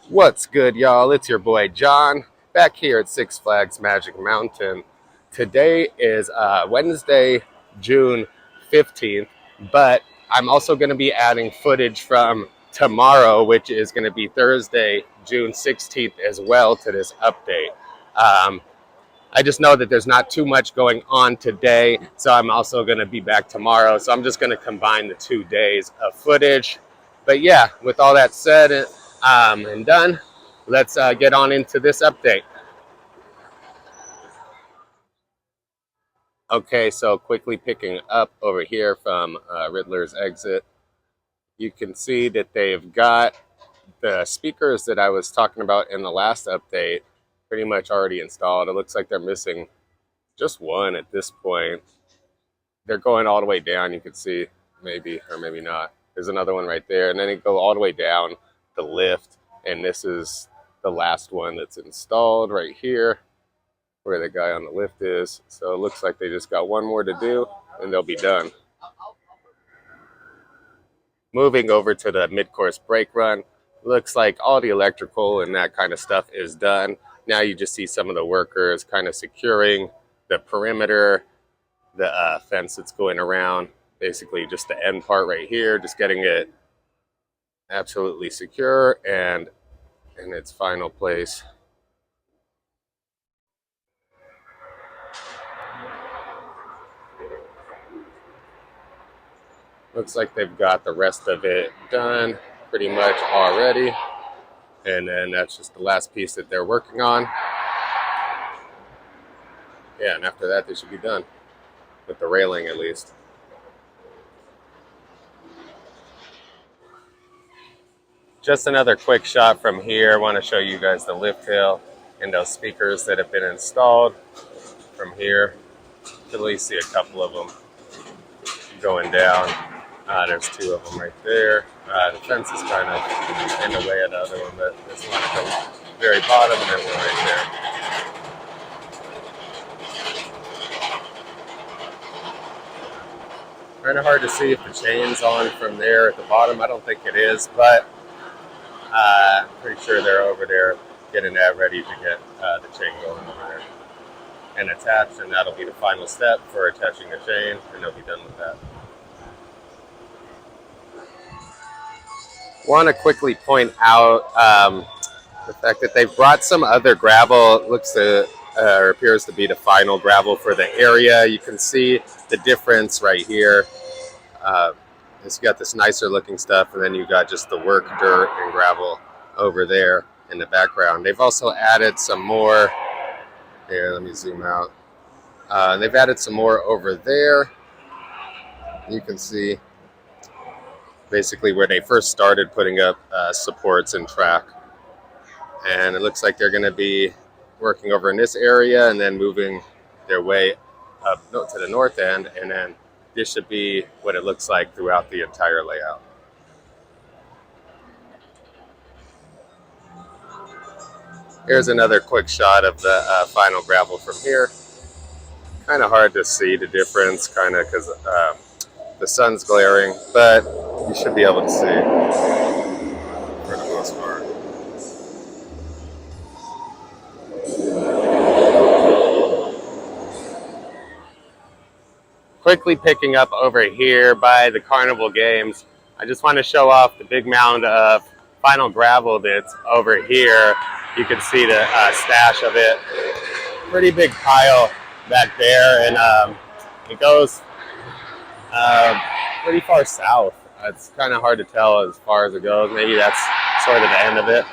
What's good, y'all? It's your boy John back here at Six Flags Magic Mountain. Today is Wednesday, June 15th, but I'm also going to be adding footage from tomorrow, which is going to be Thursday, June 16th as well, to this update. I just know that there's not too much going on today, so I'm also going to be back tomorrow. So I'm just going to combine the 2 days of footage. But yeah, with all that said and done, let's get on into this update. Okay, so quickly picking up over here from Riddler's exit, you can see that they've got the speakers that I was talking about in the last update pretty much already installed. It looks like they're missing just one at this point. They're going all the way down. You can see maybe or maybe not. There's another one right there, and then it go all the way down the lift, and this is the last one that's installed right here where the guy on the lift is. So it looks like they just got one more to do and they'll be done. Moving over to the mid-course brake run, looks like all the electrical and that kind of stuff is done. Now you just see some of the workers kind of securing the perimeter, the fence that's going around, basically just the end part right here, just getting it absolutely secure and in its final place. Looks like they've got the rest of it done pretty much already. And then that's just the last piece that they're working on. Yeah, and after that, they should be done. With the railing, at least. Just another quick shot from here. I want to show you guys the lift hill and those speakers that have been installed from here. You can at least see a couple of them going down. There's two of them right there. The fence is kind of in the way of the other one, but there's one at the very bottom and then one right there. Kind of hard to see if the chain's on from there at the bottom. I don't think it is, but I'm pretty sure they're over there getting that ready to get the chain going over there and attached, and that'll be the final step for attaching the chain, and they'll be done with that. Want to quickly point out the fact that they've brought some other gravel. It looks to or appears to be the final gravel for the area. You can see the difference right here. It's got this nicer looking stuff, and then you got just the work dirt and gravel over there in the background. They've also added some more. Here, let me zoom out. They've added some more over there. You can see basically where they first started putting up supports and track. And it looks like they're going to be working over in this area and then moving their way up to the north end. And then this should be what it looks like throughout the entire layout. Here's another quick shot of the final gravel from here. Kind of hard to see the difference, kind of because the sun's glaring, but you should be able to see for the most part. Quickly picking up over here by the Carnival Games, I just want to show off the big mound of final gravel that's over here. You can see the stash of it. Pretty big pile back there, and it goes pretty far south. It's kind of hard to tell as far as it goes. Maybe that's sort of the end of it.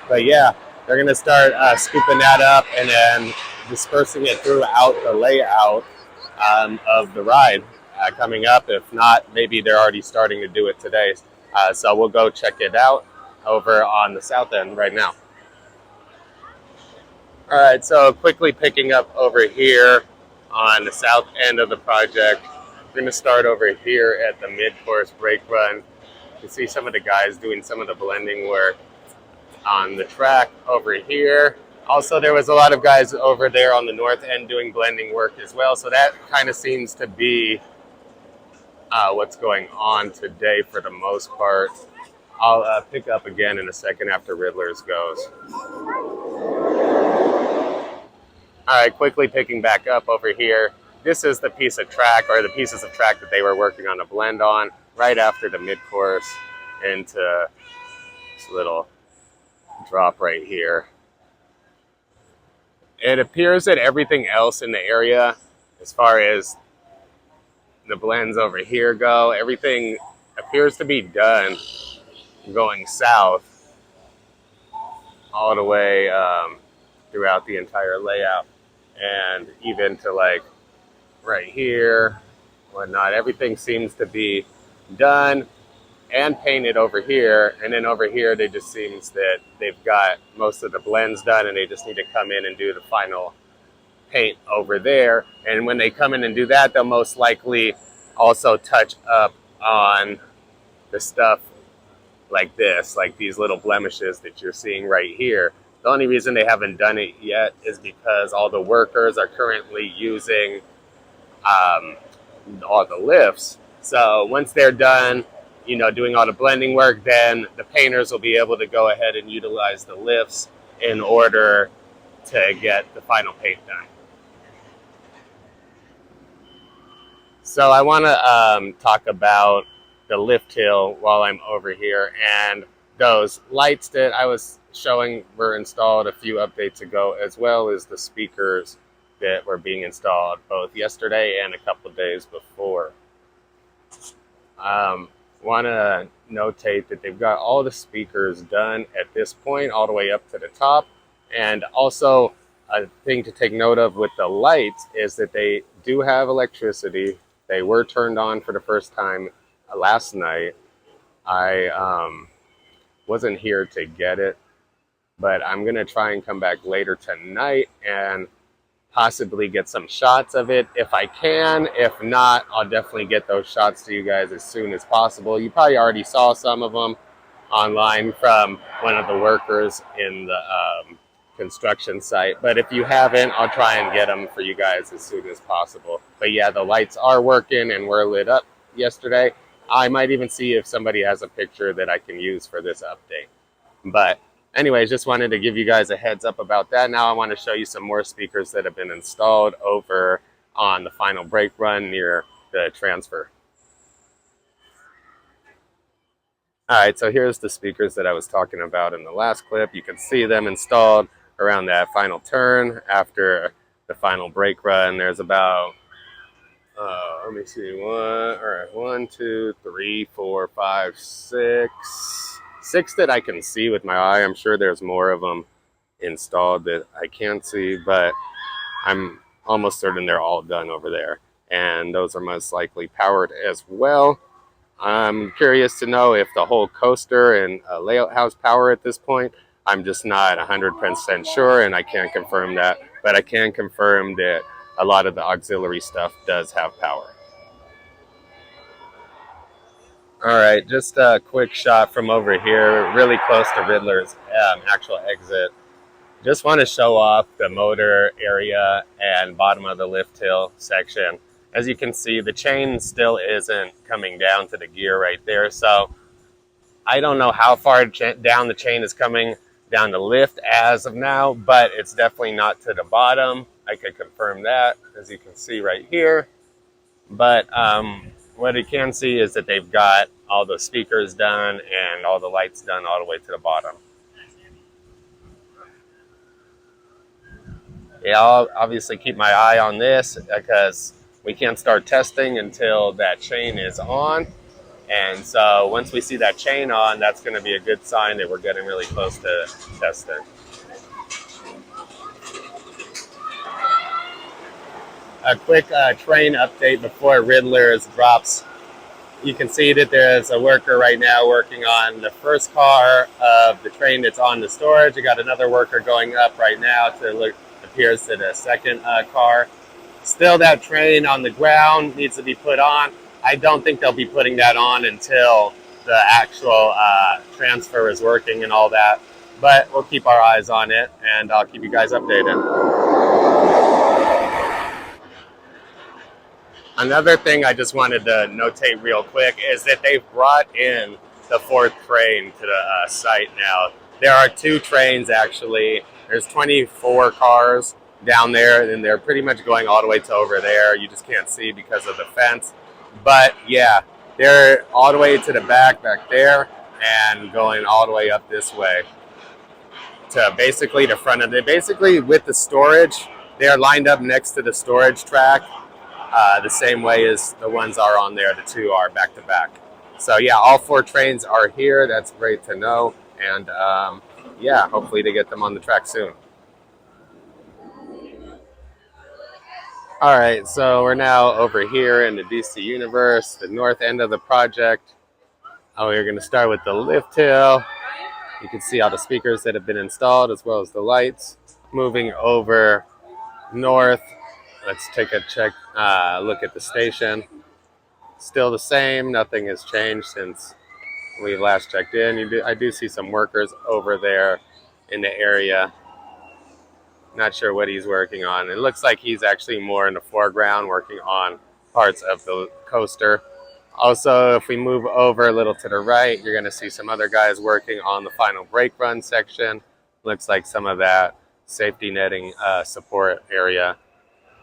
But yeah, they're going to start scooping that up and then dispersing it throughout the layout of the ride coming up. If not, maybe they're already starting to do it today. So we'll go check it out over on the south end right now. All right, so quickly picking up over here on the south end of the project. We're going to start over here at the mid-course brake run. You can see some of the guys doing some of the blending work on the track over here. Also, there was a lot of guys over there on the north end doing blending work as well. So that kind of seems to be what's going on today for the most part. I'll pick up again in a second after Riddler's goes. All right, quickly picking back up over here. This is the piece of track, or the pieces of track that they were working on a blend on right after the mid-course into this little drop right here. It appears that everything else in the area, as far as the blends over here go, everything appears to be done going south all the way throughout the entire layout, and even to like right here, whatnot. Everything seems to be done and painted over here, and then over here they just seems that they've got most of the blends done and they just need to come in and do the final paint over there. And when they come in and do that, they'll most likely also touch up on the stuff like this, like these little blemishes that you're seeing right here. The only reason they haven't done it yet is because all the workers are currently using all the lifts. So once they're done, you know, doing all the blending work, then the painters will be able to go ahead and utilize the lifts in order to get the final paint done. So I want to talk about the lift hill while I'm over here, and those lights that I was showing were installed a few updates ago, as well as the speakers that were being installed both yesterday and a couple of days before. Want to notate that they've got all the speakers done at this point all the way up to the top. And also a thing to take note of with the lights is that they do have electricity. They were turned on for the first time last night. I wasn't here to get it, but I'm going to try and come back later tonight and possibly get some shots of it if I can. If not, I'll definitely get those shots to you guys as soon as possible. You probably already saw some of them online from one of the workers in the construction site, but if you haven't, I'll try and get them for you guys as soon as possible. But yeah, the lights are working and were lit up yesterday. I might even see if somebody has a picture that I can use for this update. But anyways, just wanted to give you guys a heads up about that. Now I want to show you some more speakers that have been installed over on the final brake run near the transfer. All right, so here's the speakers that I was talking about in the last clip. You can see them installed around that final turn after the final brake run. There's about, let me see, one, two, three, four, five, six that I can see with my eye. I'm sure there's more of them installed that I can't see, but I'm almost certain they're all done over there. And those are most likely powered as well. I'm curious to know if the whole coaster and layout has power at this point. I'm just not 100% sure, and I can't confirm that. But I can confirm that a lot of the auxiliary stuff does have power. All right, just a quick shot from over here, really close to Riddler's actual exit. Just want to show off the motor area and bottom of the lift hill section. As you can see, the chain still isn't coming down to the gear right there. So I don't know how far down the chain is coming down the lift as of now, but it's definitely not to the bottom. I could confirm that, as you can see right here. But what you can see is that they've got all the speakers done and all the lights done all the way to the bottom. Yeah, I'll obviously keep my eye on this because we can't start testing until that chain is on. And so once we see that chain on, that's going to be a good sign that we're getting really close to testing. A quick train update before Riddler's drops. You can see that there's a worker right now working on the first car of the train that's on the storage. You got another worker going up right now to look, appears to the second car. Still, that train on the ground needs to be put on. I don't think they'll be putting that on until the actual transfer is working and all that. But we'll keep our eyes on it, and I'll keep you guys updated. Another thing I just wanted to notate real quick is that they've brought in the fourth train to the site now. There are two trains actually. There's 24 cars down there, and they're pretty much going all the way to over there. You just can't see because of the fence. But yeah, they're all the way to the back there and going all the way up this way to basically the front of it. Basically, with the storage, they're lined up next to the storage track the same way as the ones are on there. The two are back to back. So yeah, all four trains are here. That's great to know. And yeah, hopefully to get them on the track soon. All right, so we're now over here in the DC universe, the north end of the project. We're going to start with the lift hill. You can see all the speakers that have been installed as well as the lights. Moving over north, let's take a look at the station. Still the same, nothing has changed since we last checked in. I do see some workers over there in the area. Not sure what he's working on. It looks like he's actually more in the foreground working on parts of the coaster. Also, if we move over a little to the right, you're going to see some other guys working on the final brake run section. Looks like some of that safety netting support area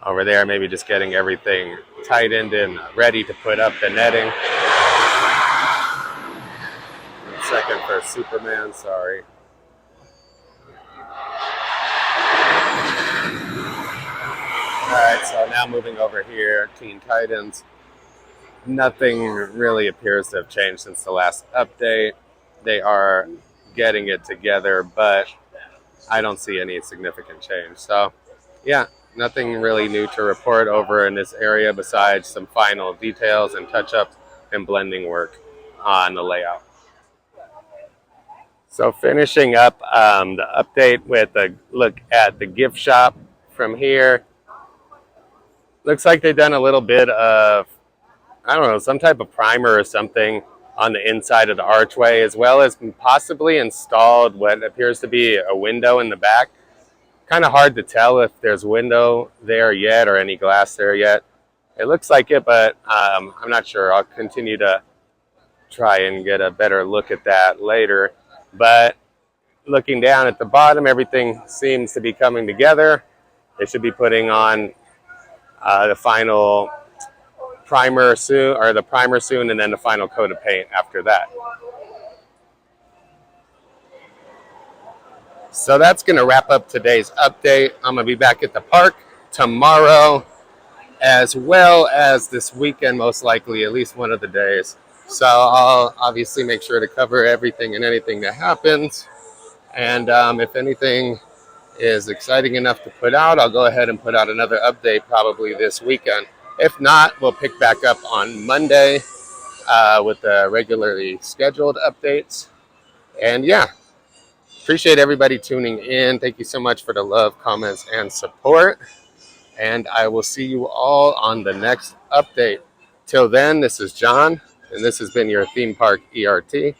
over there, maybe just getting everything tightened and ready to put up the netting. Second for Superman, sorry. Alright, so now moving over here, Teen Titans. Nothing really appears to have changed since the last update. They are getting it together, but I don't see any significant change. So, yeah, nothing really new to report over in this area besides some final details and touch-ups and blending work on the layout. So finishing up the update with a look at the gift shop from here. Looks like they've done a little bit of, I don't know, some type of primer or something on the inside of the archway, as well as possibly installed what appears to be a window in the back. Kind of hard to tell if there's window there yet or any glass there yet. It looks like it, but I'm not sure. I'll continue to try and get a better look at that later. But looking down at the bottom, everything seems to be coming together. They should be putting on the final primer soon, and then the final coat of paint after that. So that's going to wrap up today's update. I'm going to be back at the park tomorrow, as well as this weekend, most likely, at least one of the days. So I'll obviously make sure to cover everything and anything that happens. And if anything is exciting enough to put out, I'll go ahead and put out another update probably this weekend. If not, we'll pick back up on Monday with the regularly scheduled updates. And yeah, appreciate everybody tuning in. Thank you so much for the love, comments, and support. And I will see you all on the next update. Till then, this is John, and this has been your Theme Park ERT.